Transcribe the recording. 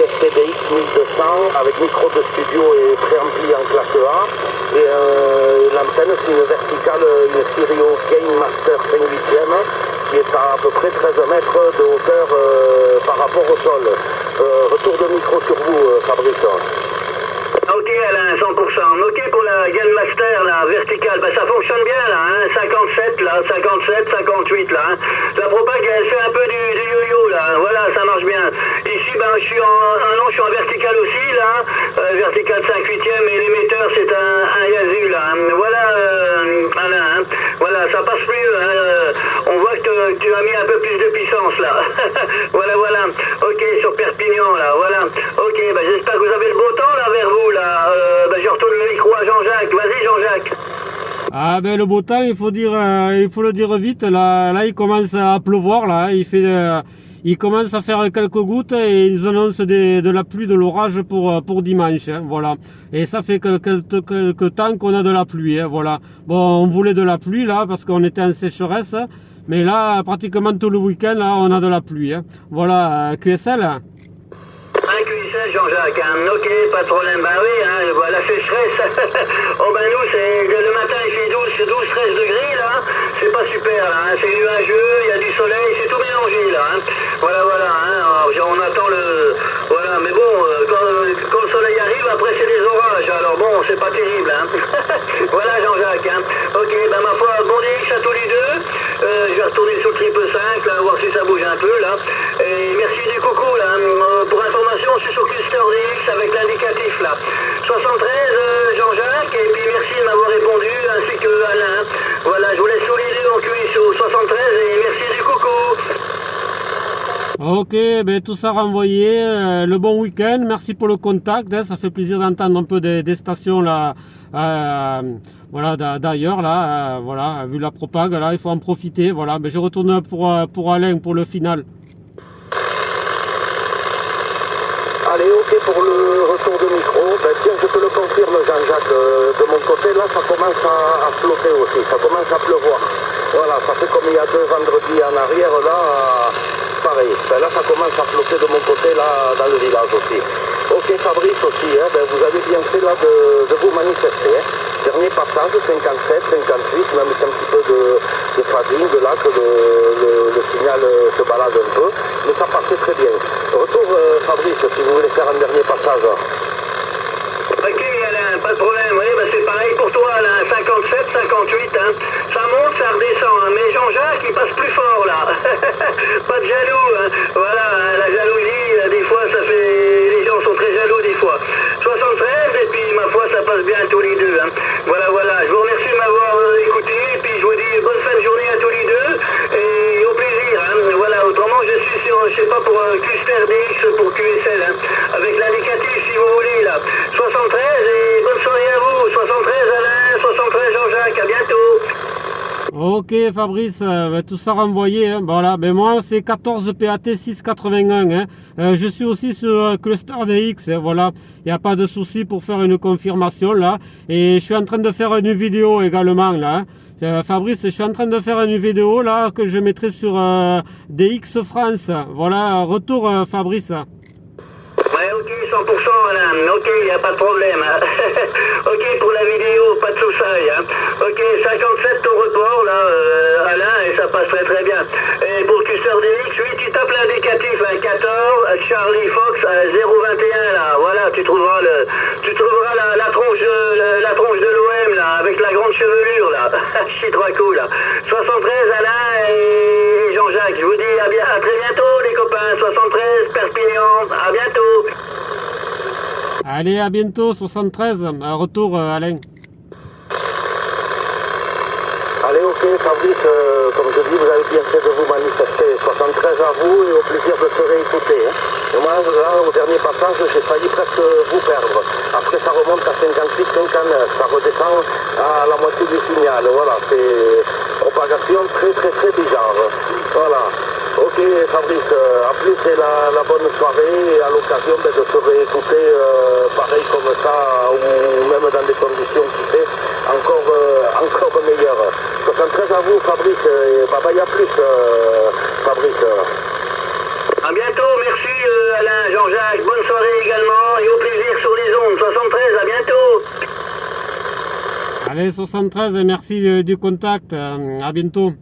STDX 1200 avec micro de studio et préampli en classe A. Et l'antenne, c'est une verticale, une Sirio Gain Master 5/8 qui est à peu près 13 mètres de hauteur par rapport au sol. Retour de micro sur vous, Fabrice. Ok Alain, 100%. Ok pour la Gain Master, la verticale, bah, ça fonctionne bien là, hein, 57 là, 57, 58 là. Hein. La propague elle fait un peu du yo-yo là, voilà, ça marche bien. Ici ben je suis en verticale aussi là, verticale 5/8 et l'émetteur c'est un Yaesu là. Hein. Voilà Alain, hein. Voilà, ça passe mieux, hein. On voit que tu as mis un peu plus de puissance là. voilà. Ok, sur Perpignan là, voilà. Ok, bah, j'espère que vous avez le beau temps là vers vous là. Je retourne le micro à Jean-Jacques. Vas-y Jean-Jacques. Ah ben le beau temps, il faut le dire vite. Là, il commence à pleuvoir là. Il commence à faire quelques gouttes et ils annoncent de la pluie, de l'orage pour dimanche. Hein, voilà. Et ça fait quelques temps qu'on a de la pluie. Hein, voilà. Bon, on voulait de la pluie là parce qu'on était en sécheresse, mais là pratiquement tout le week-end là, on a de la pluie. Hein. Voilà, QSL. Un QSL Jean-Jacques, hein. Ok, pas de problème. Bah oui, hein, la sécheresse. Oh ben nous, c'est le matin il fait 12-13 degrés là. C'est pas super là, hein. C'est nuageux, il y a du soleil, c'est tout mélangé là. Hein. Voilà, hein. Alors, on attend le. Voilà, mais bon, quand le soleil arrive, après c'est des orages. Alors bon, c'est pas terrible. Hein. Voilà Jean-Jacques. Hein. Ok, ben ma foi, bon DX à tous les deux. Je vais retourner sur le 555 là, voir si ça bouge un peu là. Et merci du coucou là. Pour information, je suis sur Cluster DX avec l'indicatif là. 73 Jean-Jacques, et puis merci de m'avoir répondu, ainsi que Alain. Voilà, je vous laisse tous les deux en QI sur 73 et merci du coucou. Ok, ben tout ça renvoyé, le bon week-end, merci pour le contact, hein, ça fait plaisir d'entendre un peu des stations là, voilà, d'ailleurs là, voilà, vu la propague là, il faut en profiter, voilà, ben je retourne pour Alain pour le final. Allez, ok pour le retour de micro. Ben, tiens, je te le confirme, Jean-Jacques. De mon côté, là, ça commence à flotter aussi. Ça commence à pleuvoir. Voilà, ça fait comme il y a 2 vendredis en arrière, là, pareil. Ben, là, ça commence à flotter de mon côté, là, dans le village aussi. Ok, Fabrice aussi, hein, ben, vous avez bien fait, là, de vous manifester. Hein. Dernier passage, 57, 58, même si un petit peu de fading, là, que le signal se balade un peu. Mais ça passait très bien. Retour, Fabrice, si vous voulez faire un dernier passage. Ok Alain, pas de problème, oui, bah c'est pareil pour toi Alain, 57, 58, hein. Ça monte, ça redescend, hein. Mais Jean-Jacques il passe plus fort là. Pas de jaloux, hein. Voilà, hein, la jalousie, des fois ça fait. Les gens sont très jaloux des fois. 73 et puis ma foi ça passe bien tous les deux. Hein. Voilà, je vous remercie de m'avoir écouté et puis je vous dis bonne fin de journée à tous les deux et au plaisir. Hein. Voilà, autrement je suis sur, je sais pas, pour Cluster DX pour QSL, hein. Avec l'indicatif si vous voulez là. 73 et bonne soirée à vous. 73 Alain, 73 Jean-Jacques, à bientôt. Ok Fabrice, tout ça renvoyé, hein. Voilà, ben moi c'est 14 PAT 681, hein. Je suis aussi sur Cluster DX, hein. Voilà, il n'y a pas de souci pour faire une confirmation là, et je suis en train de faire une vidéo également là, hein. Fabrice, je suis en train de faire une vidéo là que je mettrai sur DX France, voilà, retour Fabrice. Ouais, ok, 100% Alain, ok, y a pas de problème. Hein. Ok, pour la vidéo, pas de soucis. Hein. Ok, 57 ton report là, Alain, et ça passe très bien. Et pour Cluster DX, oui, tu tapes l'indicatif, hein, 14, Charlie Fox, 021 là, voilà, tu trouveras la tronche de l'OM là, avec la grande chevelure là, c'est trop cool là. 73 Alain et Jean-Jacques, je vous dis à très bientôt les copains, 73 Perpignan, à bientôt. Allez, à bientôt, 73, retour Alain. Allez, ok, Fabrice, comme je dis, vous avez bien fait de vous manifester. 73 à vous et au plaisir de se réécouter. Hein. Et moi, là, au dernier passage, j'ai failli presque vous perdre. Après, ça remonte à 58, 59. Ça redescend à la moitié du signal. Voilà, c'est propagation très bizarre. Voilà. Ok, Fabrice, à plus et la bonne soirée et à l'occasion de se réécouter pareil comme ça ou même dans des conditions qui fait encore meilleures. 73 à vous, Fabrice, et bye bye à plus, Fabrice. À bientôt, merci Alain, Jean-Jacques, bonne soirée. Allez, 73, merci du contact. À bientôt.